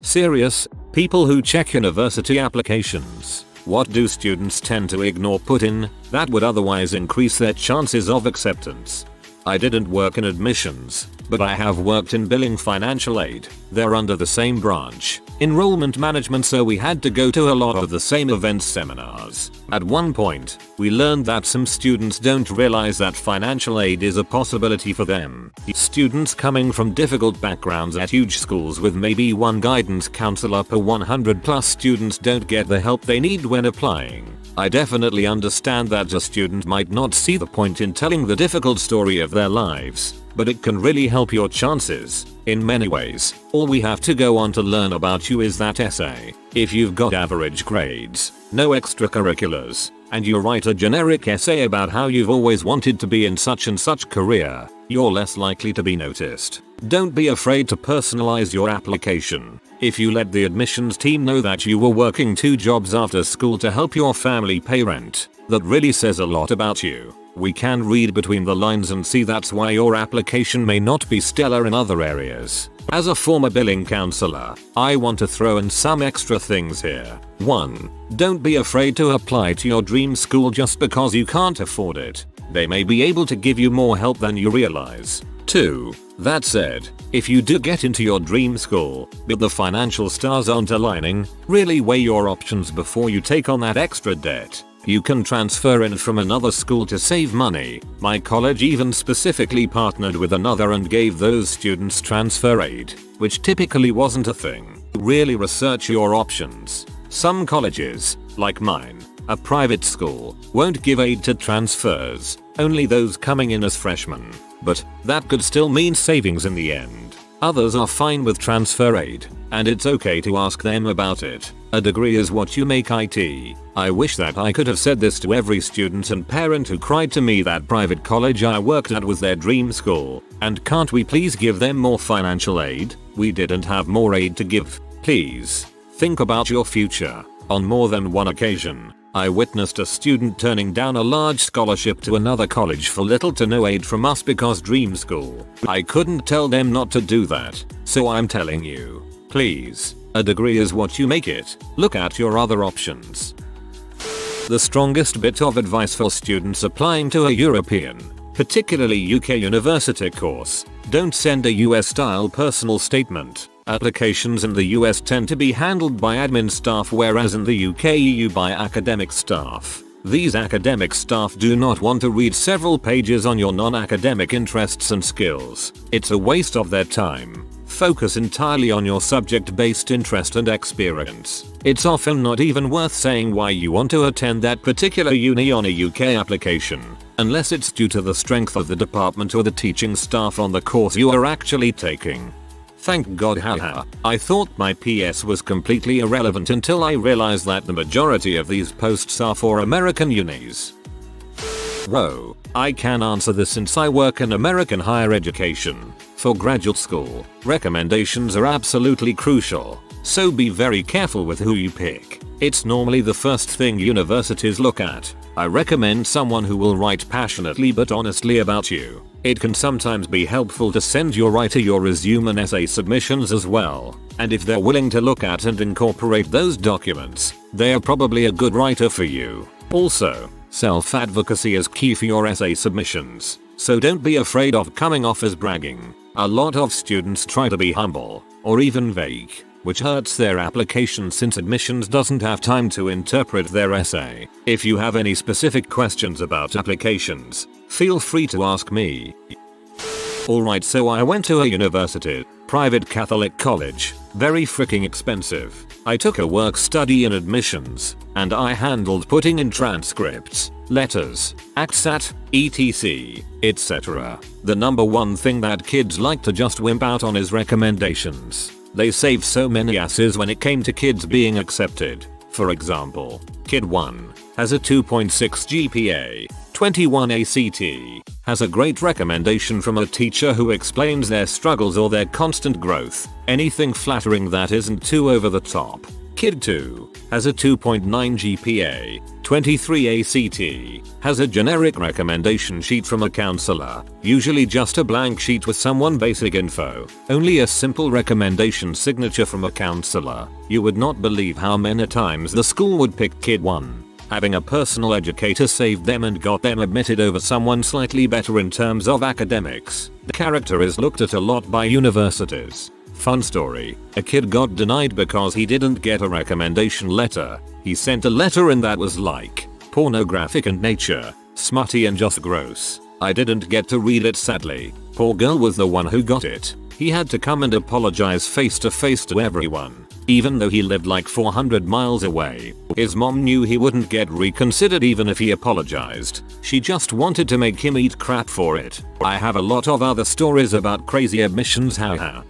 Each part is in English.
Serious, people who check university applications. What do students tend to ignore put in that would otherwise increase their chances of acceptance? I didn't work in admissions, but I have worked in billing financial aid. They're under the same branch, enrollment management, so we had to go to a lot of the same events seminars. At one point, we learned that some students don't realize that financial aid is a possibility for them. Students coming from difficult backgrounds at huge schools with maybe one guidance counselor per 100 plus students don't get the help they need when applying. I definitely understand that a student might not see the point in telling the difficult story of their lives, but it can really help your chances in many ways. All we have to go on to learn about you is that essay. If you've got average grades, no extracurriculars, and you write a generic essay about how you've always wanted to be in such and such career, you're less likely to be noticed. Don't be afraid to personalize your application. If you let the admissions team know that you were working 2 jobs after school to help your family pay rent, that really says a lot about you. We can read between the lines and see that's why your application may not be stellar in other areas. As a former billing counselor, I want to throw in some extra things here. 1. Don't be afraid to apply to your dream school just because you can't afford it. They may be able to give you more help than you realize. 2. That said, if you do get into your dream school, but the financial stars aren't aligning, really weigh your options before you take on that extra debt. You can transfer in from another school to save money. My college even specifically partnered with another and gave those students transfer aid, which typically wasn't a thing. Really research your options. Some colleges, like mine, a private school, won't give aid to transfers, only those coming in as freshmen. But that could still mean savings in the end. Others are fine with transfer aid, and it's okay to ask them about it. A degree is what you make it. I wish that I could have said this to every student and parent who cried to me that private college I worked at was their dream school, and can't we please give them more financial aid? We didn't have more aid to give. Please, think about your future. On more than one occasion, I witnessed a student turning down a large scholarship to another college for little to no aid from us because dream school. I couldn't tell them not to do that, so I'm telling you. Please, a degree is what you make it. Look at your other options. The strongest bit of advice for students applying to a European, particularly UK university course: don't send a US-style personal statement. Applications in the US tend to be handled by admin staff, whereas in the UK/EU by academic staff. These academic staff do not want to read several pages on your non-academic interests and skills. It's a waste of their time. Focus entirely on your subject-based interest and experience. It's often not even worth saying why you want to attend that particular uni on a UK application, unless it's due to the strength of the department or the teaching staff on the course you are actually taking. Thank God, haha. I thought my PS was completely irrelevant until I realized that the majority of these posts are for American unis. Whoa, I can answer this since I work in American higher education. For graduate school, recommendations are absolutely crucial, so be very careful with who you pick. It's normally the first thing universities look at. I recommend someone who will write passionately but honestly about you. It can sometimes be helpful to send your writer your resume and essay submissions as well, and if they're willing to look at and incorporate those documents, they are probably a good writer for you. Also, self-advocacy is key for your essay submissions, so don't be afraid of coming off as bragging. A lot of students try to be humble, or even vague, which hurts their application since admissions doesn't have time to interpret their essay. If you have any specific questions about applications, feel free to ask me. Alright, so I went to a university, private Catholic college, very freaking expensive. I took a work study in admissions, and I handled putting in transcripts, letters, ACSAT, etc., etc. The number one thing that kids like to just wimp out on is recommendations. They save so many asses when it came to kids being accepted. For example, Kid 1 has a 2.6 GPA, 21 ACT, has a great recommendation from a teacher who explains their struggles or their constant growth, anything flattering that isn't too over the top. Kid 2 has a 2.9 GPA, 23 ACT, has a generic recommendation sheet from a counselor, usually just a blank sheet with someone basic info, only a simple recommendation signature from a counselor. You would not believe how many times the school would pick Kid 1. Having a personal educator saved them and got them admitted over someone slightly better in terms of academics. The character is looked at a lot by universities. Fun story, a kid got denied because he didn't get a recommendation letter. He sent a letter and that was like pornographic in nature, smutty and just gross. I didn't get to read it sadly. Poor girl was the one who got it. He had to come and apologize face to face to everyone, even though he lived like 400 miles away. His mom knew he wouldn't get reconsidered even if he apologized. She just wanted to make him eat crap for it. I have a lot of other stories about crazy admissions, haha.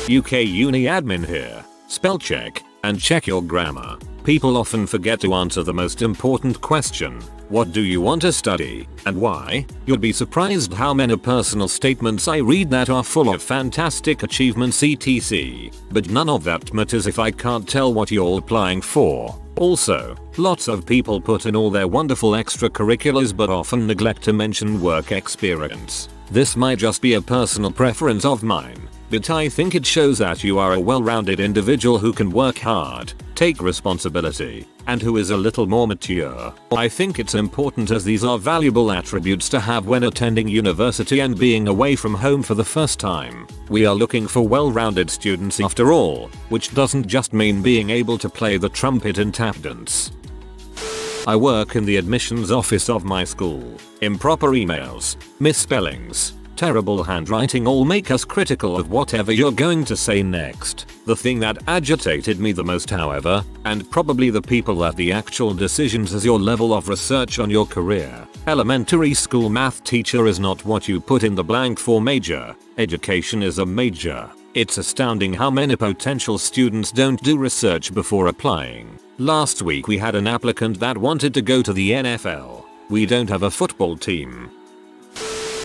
UK uni admin here. Spell check and check your grammar. People often forget to answer the most important question. What do you want to study and why? You'll be surprised how many personal statements I read that are full of fantastic achievements etc. But none of that matters if I can't tell what you're applying for. Also, lots of people put in all their wonderful extracurriculars but often neglect to mention work experience. This might just be a personal preference of mine, but I think it shows that you are a well-rounded individual who can work hard, take responsibility, and who is a little more mature. I think it's important as these are valuable attributes to have when attending university and being away from home for the first time. We are looking for well-rounded students after all, which doesn't just mean being able to play the trumpet and tap dance. I work in the admissions office of my school. Improper emails, misspellings, terrible handwriting all make us critical of whatever you're going to say next. The thing that agitated me the most, however, and probably the people at the actual decisions, is your level of research on your career. Elementary school math teacher is not what you put in the blank for major. Education is a major. It's astounding how many potential students don't do research before applying. Last week we had an applicant that wanted to go to the NFL. We don't have a football team.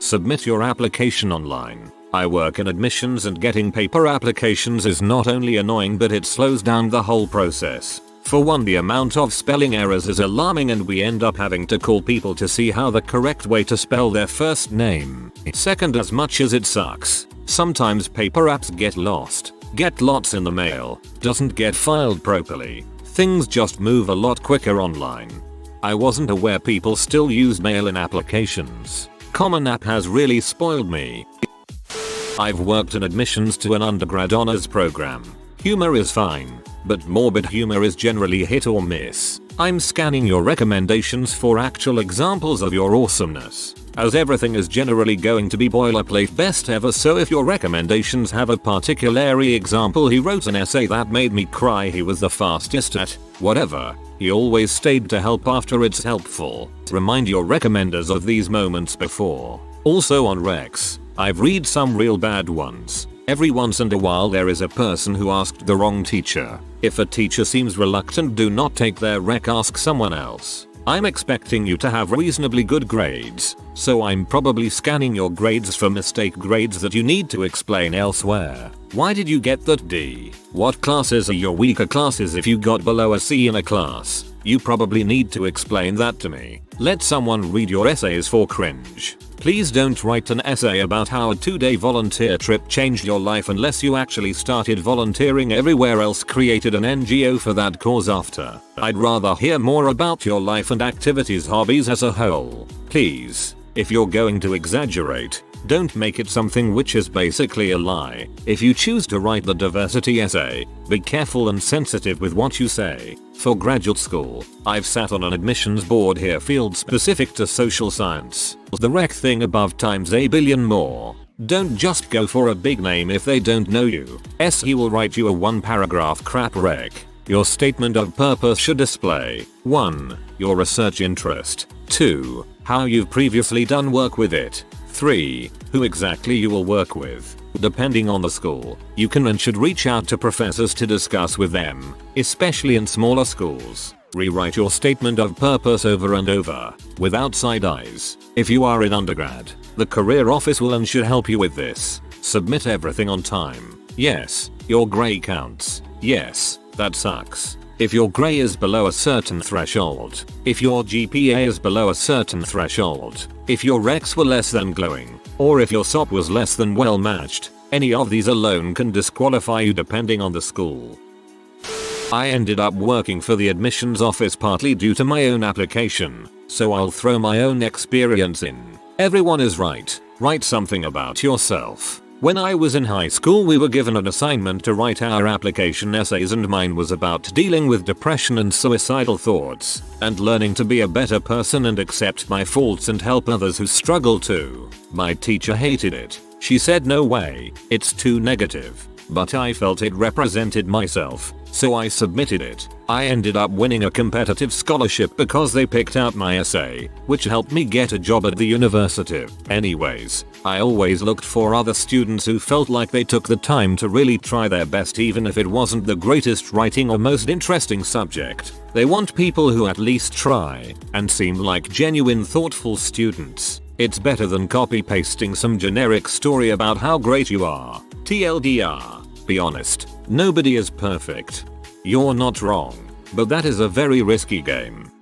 Submit your application online. I work in admissions and getting paper applications is not only annoying but it slows down the whole process. For one, the amount of spelling errors is alarming and we end up having to call people to see how the correct way to spell their first name. Second, as much as it sucks, sometimes paper apps get lost, get lots in the mail, doesn't get filed properly. Things just move a lot quicker online. I wasn't aware people still use mail-in applications. Common App has really spoiled me. I've worked in admissions to an undergrad honors program. Humor is fine, but morbid humor is generally hit or miss. I'm scanning your recommendations for actual examples of your awesomeness, as everything is generally going to be boilerplate best ever, so if your recommendations have a particular example, he wrote an essay that made me cry, he was the fastest at whatever, he always stayed to help after, it's helpful. Remind your recommenders of these moments before. Also on recs, I've read some real bad ones. Every once in a while there is a person who asked the wrong teacher. If a teacher seems reluctant, do not take their rec, ask someone else. I'm expecting you to have reasonably good grades, so I'm probably scanning your grades for mistake grades that you need to explain elsewhere. Why did you get that D? What classes are your weaker classes? If you got below a C in a class, you probably need to explain that to me. Let someone read your essays for cringe. Please don't write an essay about how a 2-day volunteer trip changed your life unless you actually started volunteering everywhere else, created an NGO for that cause after. I'd rather hear more about your life and activities, hobbies as a whole. Please, if you're going to exaggerate, don't make it something which is basically a lie. If you choose to write the diversity essay, be careful and sensitive with what you say. For graduate school, I've sat on an admissions board here, field specific to social science. The rec thing above times a billion more. Don't just go for a big name if they don't know you. He will write you a 1-paragraph crap rec. Your statement of purpose should display 1. Your research interest, 2. How you've previously done work with it, 3. Who exactly you will work with. Depending on the school, you can and should reach out to professors to discuss with them, especially in smaller schools. Rewrite your statement of purpose over and over, with outside eyes. If you are in undergrad, the career office will and should help you with this. Submit everything on time. Yes, your grade counts. Yes, that sucks. If your grade is below a certain threshold, if your GPA is below a certain threshold, if your recs were less than glowing, or if your SOP was less than well matched, any of these alone can disqualify you depending on the school. I ended up working for the admissions office partly due to my own application, so I'll throw my own experience in. Everyone is right. Write something about yourself. When I was in high school we were given an assignment to write our application essays and mine was about dealing with depression and suicidal thoughts, and learning to be a better person and accept my faults and help others who struggle too. My teacher hated it. She said no way, it's too negative. But I felt it represented myself, so I submitted it. I ended up winning a competitive scholarship because they picked out my essay, which helped me get a job at the university. Anyways, I always looked for other students who felt like they took the time to really try their best even if it wasn't the greatest writing or most interesting subject. They want people who at least try and seem like genuine thoughtful students. It's better than copy pasting some generic story about how great you are. TLDR. Be honest, nobody is perfect. You're not wrong, but that is a very risky game.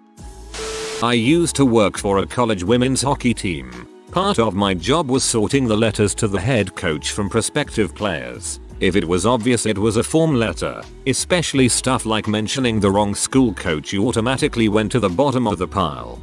I used to work for a college women's hockey team. Part of my job was sorting the letters to the head coach from prospective players. If it was obvious it was a form letter, especially stuff like mentioning the wrong school coach, you automatically went to the bottom of the pile.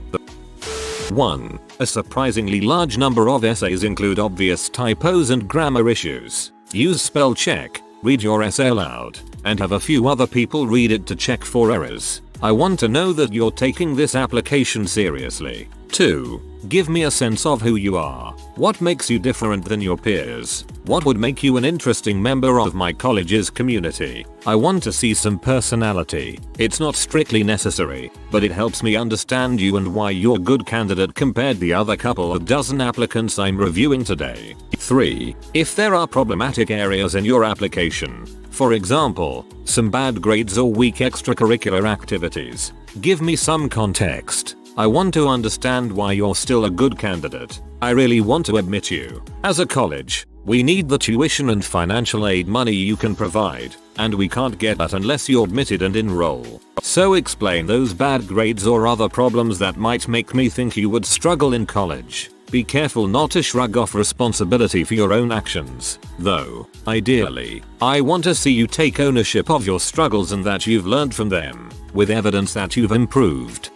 1. A surprisingly large number of essays include obvious typos and grammar issues. Use spell check, read your essay aloud, and have a few other people read it to check for errors. I want to know that you're taking this application seriously. 2. Give me a sense of who you are. What makes you different than your peers? What would make you an interesting member of my college's community? I want to see some personality. It's not strictly necessary, but it helps me understand you and why you're a good candidate compared to the other couple of dozen applicants I'm reviewing today. 3. If there are problematic areas in your application, for example, some bad grades or weak extracurricular activities, give me some context. I want to understand why you're still a good candidate. I really want to admit you. As a college, we need the tuition and financial aid money you can provide, and we can't get that unless you're admitted and enroll. So explain those bad grades or other problems that might make me think you would struggle in college. Be careful not to shrug off responsibility for your own actions, though, ideally, I want to see you take ownership of your struggles and that you've learned from them, with evidence that you've improved.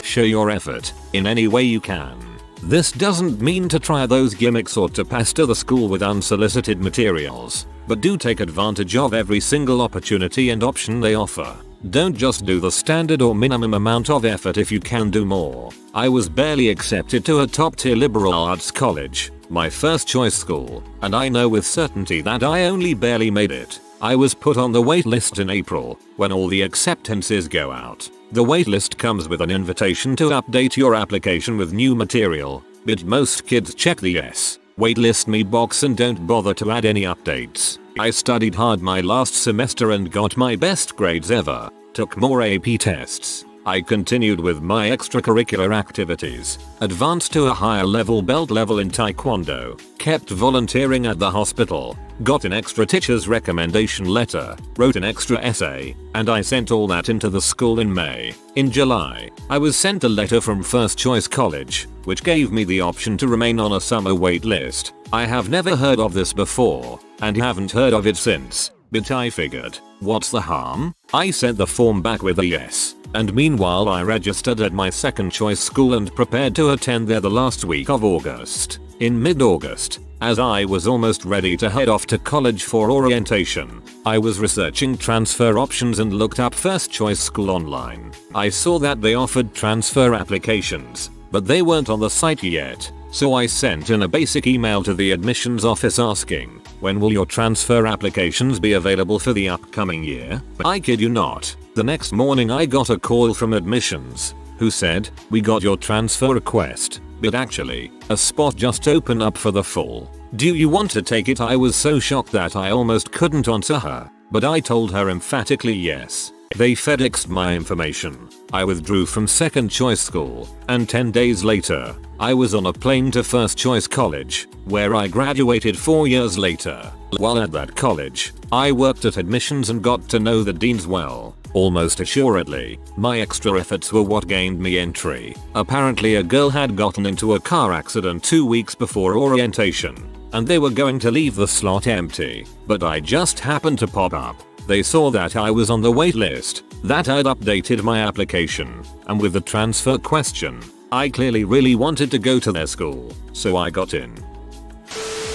Show your effort in any way you can. This doesn't mean to try those gimmicks or to pester the school with unsolicited materials, but do take advantage of every single opportunity and option they offer. Don't just do the standard or minimum amount of effort if you can do more. I was barely accepted to a top tier liberal arts college, my first choice school, and I know with certainty that I only barely made it. I was put on the waitlist in April, when all the acceptances go out. The waitlist comes with an invitation to update your application with new material, but most kids check the yes, waitlist me box and don't bother to add any updates. I studied hard my last semester and got my best grades ever, took more AP tests. I continued with my extracurricular activities, advanced to a higher level belt level in Taekwondo, kept volunteering at the hospital, got an extra teacher's recommendation letter, wrote an extra essay, and I sent all that into the school in May. In July, I was sent a letter from First Choice College, which gave me the option to remain on a summer wait list. I have never heard of this before, and haven't heard of it since, but I figured, what's the harm? I sent the form back with a yes. And meanwhile I registered at my second choice school and prepared to attend there the last week of August. In mid-August, as I was almost ready to head off to college for orientation, I was researching transfer options and looked up First Choice School online. I saw that they offered transfer applications, but they weren't on the site yet, so I sent in a basic email to the admissions office asking, when will your transfer applications be available for the upcoming year? I kid you not. The next morning I got a call from admissions, who said, we got your transfer request, but actually, a spot just opened up for the fall. Do you want to take it? I was so shocked that I almost couldn't answer her, but I told her emphatically yes. They FedExed my information. I withdrew from second choice school, and 10 days later, I was on a plane to first choice college, where I graduated 4 years later. While at that college, I worked at admissions and got to know the deans well. Almost assuredly, my extra efforts were what gained me entry. Apparently a girl had gotten into a car accident 2 weeks before orientation, and they were going to leave the slot empty, but I just happened to pop up. They saw that I was on the wait list, that I'd updated my application, and with the transfer question, I clearly really wanted to go to their school, so I got in.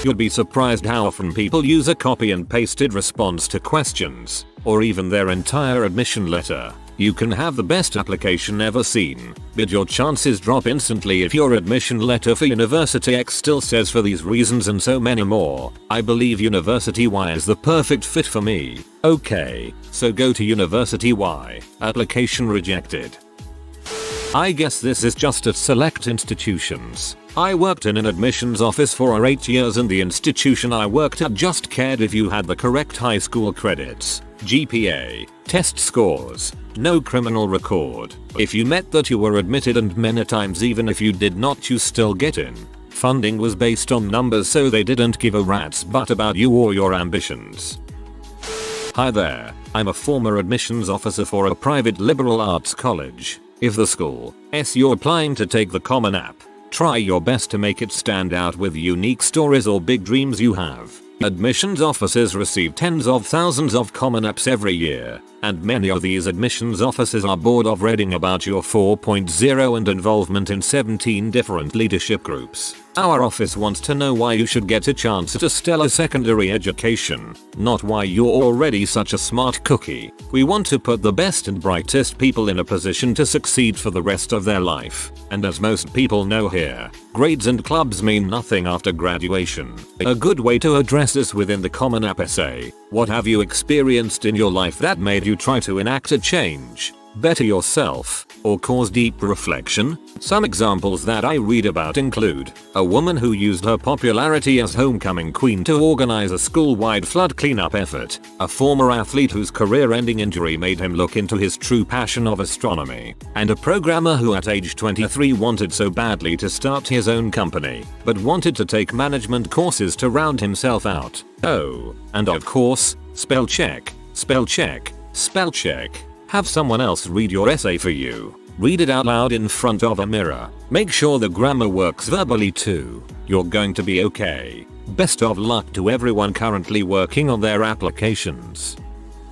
You'd be surprised how often people use a copy and pasted response to questions, or even their entire admission letter. You can have the best application ever seen, but your chances drop instantly if your admission letter for University X still says for these reasons and so many more. I believe University Y is the perfect fit for me. Okay, so go to University Y. Application rejected. I guess this is just at select institutions. I worked in an admissions office for 8 years and the institution I worked at just cared if you had the correct high school credits, GPA, test scores, no criminal record. If you met that you were admitted, and many times even if you did not you still get in. Funding was based on numbers, so they didn't give a rat's butt about you or your ambitions. Hi there, I'm a former admissions officer for a private liberal arts college. If the school you're applying to take the Common App, try your best to make it stand out with unique stories or big dreams you have. Admissions officers receive tens of thousands of Common Apps every year, and many of these admissions officers are bored of reading about your 4.0 and involvement in 17 different leadership groups. Our office wants to know why you should get a chance at a stellar secondary education, not why you're already such a smart cookie. We want to put the best and brightest people in a position to succeed for the rest of their life. And as most people know here, grades and clubs mean nothing after graduation. A good way to address this within the Common App essay: what have you experienced in your life that made you try to enact a change, better yourself, or cause deep reflection? Some examples that I read about include a woman who used her popularity as homecoming queen to organize a school-wide flood cleanup effort, a former athlete whose career-ending injury made him look into his true passion of astronomy, and a programmer who at age 23 wanted so badly to start his own company, but wanted to take management courses to round himself out. Oh, and of course, spell check, spell check, spell check. Have someone else read your essay for you. Read it out loud in front of a mirror. Make sure the grammar works verbally too. You're going to be okay. Best of luck to everyone currently working on their applications.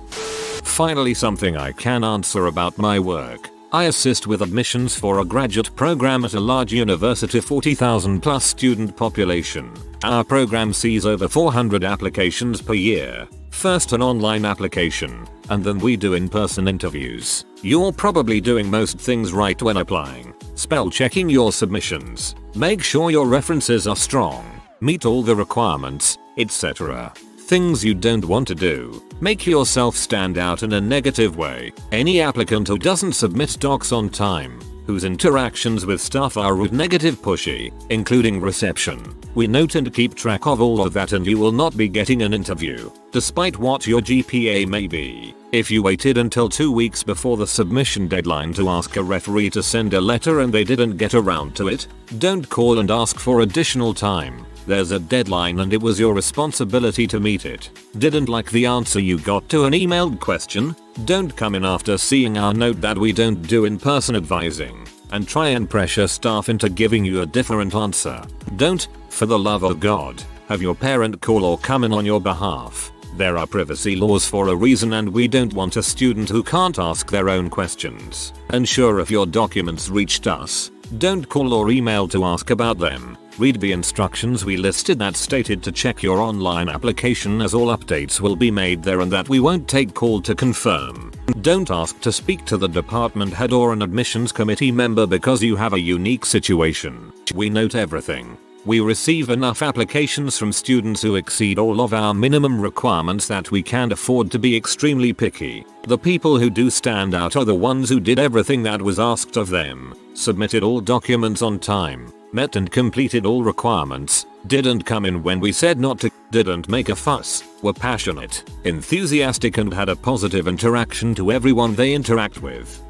Finally, something I can answer about my work. I assist with admissions for a graduate program at a large university, 40,000 plus student population. Our program sees over 400 applications per year. First an online application, and then we do in-person interviews. You're probably doing most things right when applying. Spell checking your submissions. Make sure your references are strong, meet all the requirements, etc. Things you don't want to do. Make yourself stand out in a negative way. Any applicant who doesn't submit docs on time, whose interactions with staff are rude, negative, pushy, including reception. We note and keep track of all of that, and you will not be getting an interview, despite what your GPA may be. If you waited until 2 weeks before the submission deadline to ask a referee to send a letter and they didn't get around to it, don't call and ask for additional time. There's a deadline and it was your responsibility to meet it. Didn't like the answer you got to an emailed question? Don't come in after seeing our note that we don't do in-person advising, and try and pressure staff into giving you a different answer. Don't, for the love of God, have your parent call or come in on your behalf. There are privacy laws for a reason, and we don't want a student who can't ask their own questions. Ensure if your documents reached us. Don't call or email to ask about them. Read the instructions we listed that stated to check your online application, as all updates will be made there and that we won't take call to confirm. Don't ask to speak to the department head or an admissions committee member because you have a unique situation. We note everything. We receive enough applications from students who exceed all of our minimum requirements that we can't afford to be extremely picky. The people who do stand out are the ones who did everything that was asked of them, submitted all documents on time, met and completed all requirements, didn't come in when we said not to, didn't make a fuss, were passionate, enthusiastic and had a positive interaction to everyone they interact with.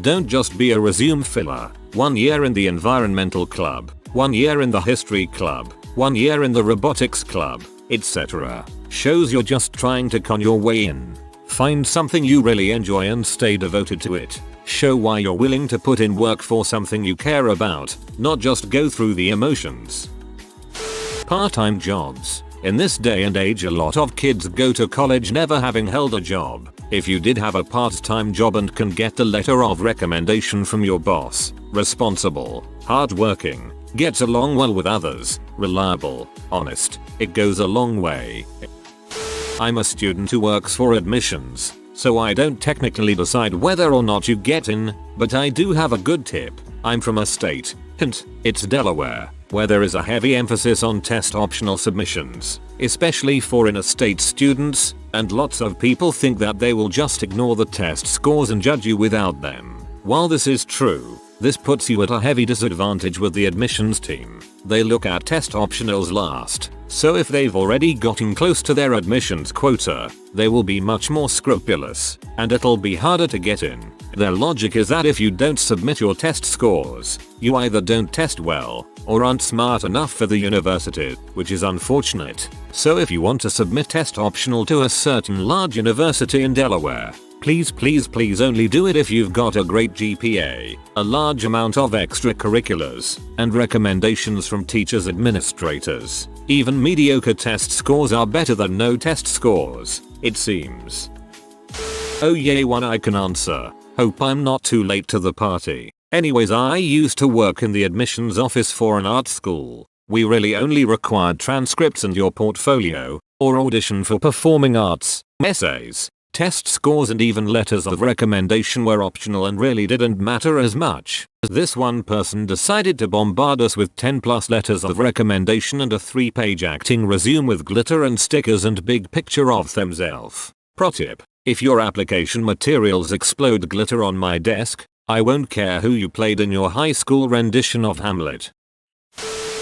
Don't just be a resume filler. 1 year in the environmental club, 1 year in the history club, 1 year in the robotics club, etc. Shows you're just trying to con your way in. Find something you really enjoy and stay devoted to it. Show why you're willing to put in work for something you care about, not just go through the emotions. Part-time jobs. In this day and age, a lot of kids go to college never having held a job. If you did have a part-time job and can get a letter of recommendation from your boss, responsible, hardworking, gets along well with others, reliable, honest, it goes a long way. I'm a student who works for admissions, so I don't technically decide whether or not you get in, but I do have a good tip. I'm from a state, hint, it's Delaware, where there is a heavy emphasis on test optional submissions, especially for in-state students, and lots of people think that they will just ignore the test scores and judge you without them. While this is true, this puts you at a heavy disadvantage with the admissions team. They look at test optionals last, so if they've already gotten close to their admissions quota, they will be much more scrupulous, and it'll be harder to get in. Their logic is that if you don't submit your test scores, you either don't test well, or aren't smart enough for the university, which is unfortunate. So if you want to submit test optional to a certain large university in Delaware, please only do it if you've got a great GPA, a large amount of extracurriculars, and recommendations from teachers administrators. Even mediocre test scores are better than no test scores, it seems. Oh yay, one I can answer. Hope I'm not too late to the party. Anyways, I used to work in the admissions office for an art school. We really only required transcripts and your portfolio, or audition for performing arts, essays. Test scores and even letters of recommendation were optional and really didn't matter as much. This one person decided to bombard us with 10+ letters of recommendation and a 3-page acting resume with glitter and stickers and big picture of themselves. Pro tip: if your application materials explode glitter on my desk, I won't care who you played in your high school rendition of Hamlet.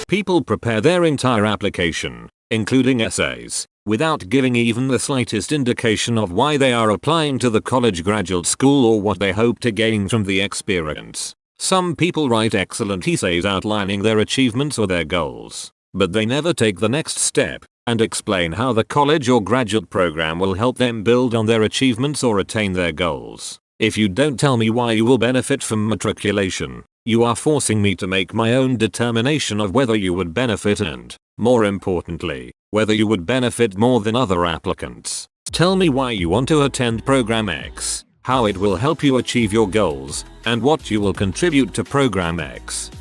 People prepare their entire application, including essays, without giving even the slightest indication of why they are applying to the college, graduate school, or what they hope to gain from the experience. Some people write excellent essays outlining their achievements or their goals, but they never take the next step and explain how the college or graduate program will help them build on their achievements or attain their goals. If you don't tell me why you will benefit from matriculation, you are forcing me to make my own determination of whether you would benefit and, more importantly, whether you would benefit more than other applicants. Tell me why you want to attend Program X, how it will help you achieve your goals, and what you will contribute to Program X.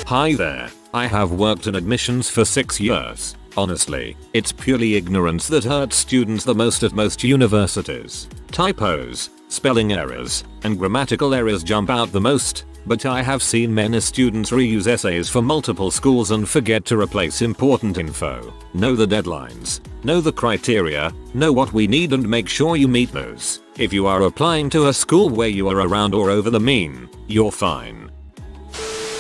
Hi there, I have worked in admissions for 6 years. Honestly, it's purely ignorance that hurts students the most at most universities. Typos, spelling errors, and grammatical errors jump out the most, but I have seen many students reuse essays for multiple schools and forget to replace important info. Know the deadlines, know the criteria, know what we need and make sure you meet those. If you are applying to a school where you are around or over the mean, you're fine.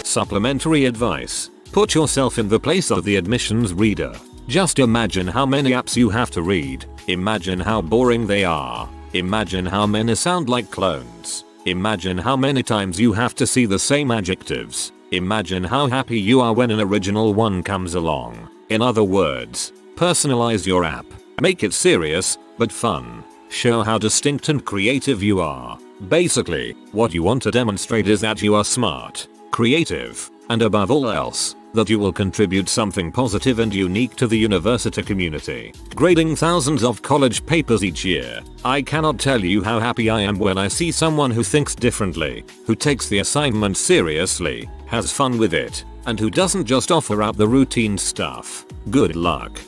Supplementary advice: put yourself in the place of the admissions reader. Just imagine how many apps you have to read. Imagine how boring they are. Imagine how many sound like clones. Imagine how many times you have to see the same adjectives. Imagine how happy you are when an original one comes along. In other words, personalize your app. Make it serious, but fun. Show how distinct and creative you are. Basically, what you want to demonstrate is that you are smart, creative, and above all else, that you will contribute something positive and unique to the university community. Grading thousands of college papers each year, I cannot tell you how happy I am when I see someone who thinks differently, who takes the assignment seriously, has fun with it, and who doesn't just offer up the routine stuff. Good luck.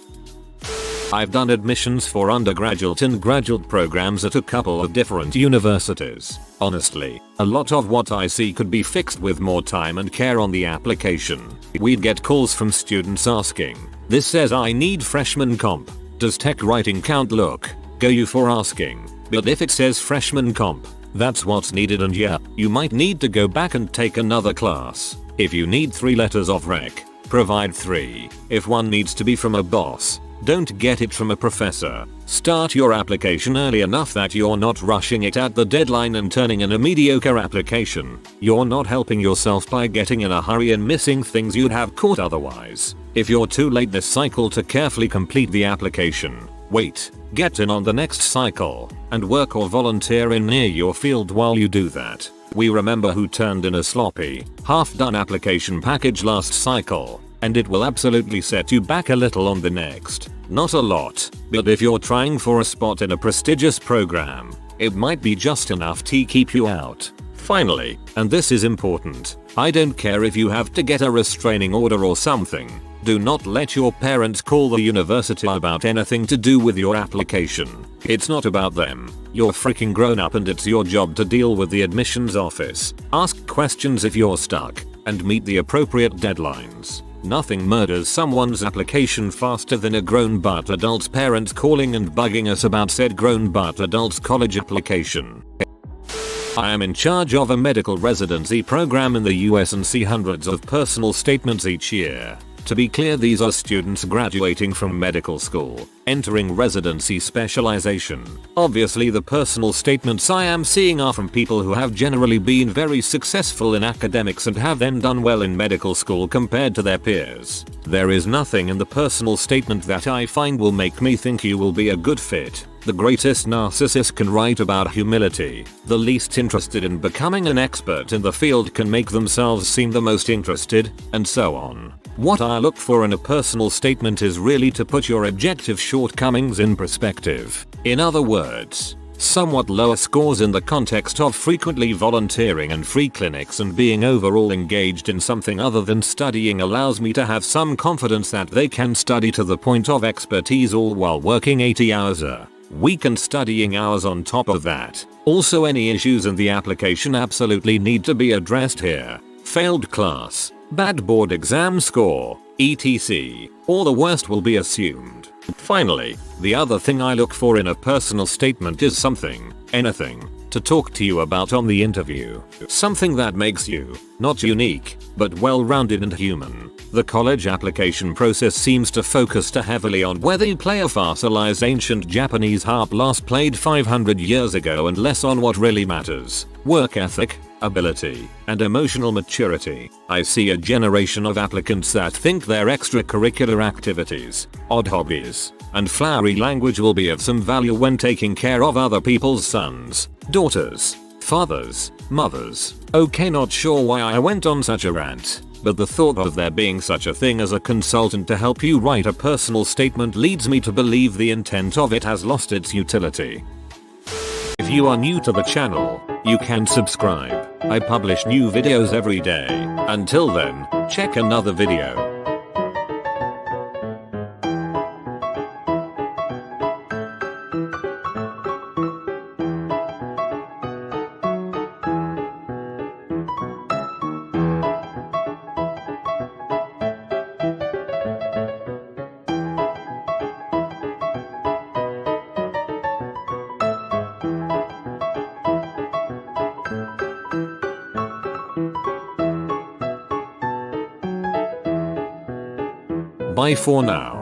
I've done admissions for undergraduate and graduate programs at a couple of different universities. Honestly, a lot of what I see could be fixed with more time and care on the application. We'd get calls from students asking, "This says I need freshman comp. Does tech writing count?" Look, go you for asking. But if it says freshman comp, that's what's needed, and yeah, you might need to go back and take another class. If you need 3 letters of rec, provide 3. If one needs to be from a boss, don't get it from a professor. Start your application early enough that you're not rushing it at the deadline and turning in a mediocre application. You're not helping yourself by getting in a hurry and missing things you'd have caught otherwise. If you're too late this cycle to carefully complete the application, wait, get in on the next cycle, and work or volunteer in near your field while you do that. We remember who turned in a sloppy, half-done application package last cycle, and it will absolutely set you back a little on the next. Not a lot, but if you're trying for a spot in a prestigious program, it might be just enough to keep you out. Finally, and this is important, I don't care if you have to get a restraining order or something. Do not let your parents call the university about anything to do with your application. It's not about them. You're freaking grown up and it's your job to deal with the admissions office. Ask questions if you're stuck, and meet the appropriate deadlines. Nothing murders someone's application faster than a grown but adult's parents calling and bugging us about said grown but adult's college application. I am in charge of a medical residency program in the US and see hundreds of personal statements each year. To be clear, these are students graduating from medical school, entering residency specialization. Obviously the personal statements I am seeing are from people who have generally been very successful in academics and have then done well in medical school compared to their peers. There is nothing in the personal statement that I find will make me think you will be a good fit. The greatest narcissist can write about humility. The least interested in becoming an expert in the field can make themselves seem the most interested, and so on. What I look for in a personal statement is really to put your objective shortcomings in perspective. In other words, somewhat lower scores in the context of frequently volunteering and free clinics and being overall engaged in something other than studying allows me to have some confidence that they can study to the point of expertise all while working 80 hours a week and studying hours on top of that. Also, any issues in the application absolutely need to be addressed here. Failed class, bad board exam score, etc. Or the worst will be assumed. Finally, the other thing I look for in a personal statement is something, anything, to talk to you about on the interview. Something that makes you, not unique, but well-rounded and human. The college application process seems to focus too heavily on whether you play a fossilized ancient Japanese harp last played 500 years ago and less on what really matters: work ethic, ability, and emotional maturity. I see a generation of applicants that think their extracurricular activities, odd hobbies, and flowery language will be of some value when taking care of other people's sons, daughters, fathers, mothers. Okay, not sure why I went on such a rant, but the thought of there being such a thing as a consultant to help you write a personal statement leads me to believe the intent of it has lost its utility. If you are new to the channel, you can subscribe. I publish new videos every day. Until then, check another video. Bye for now.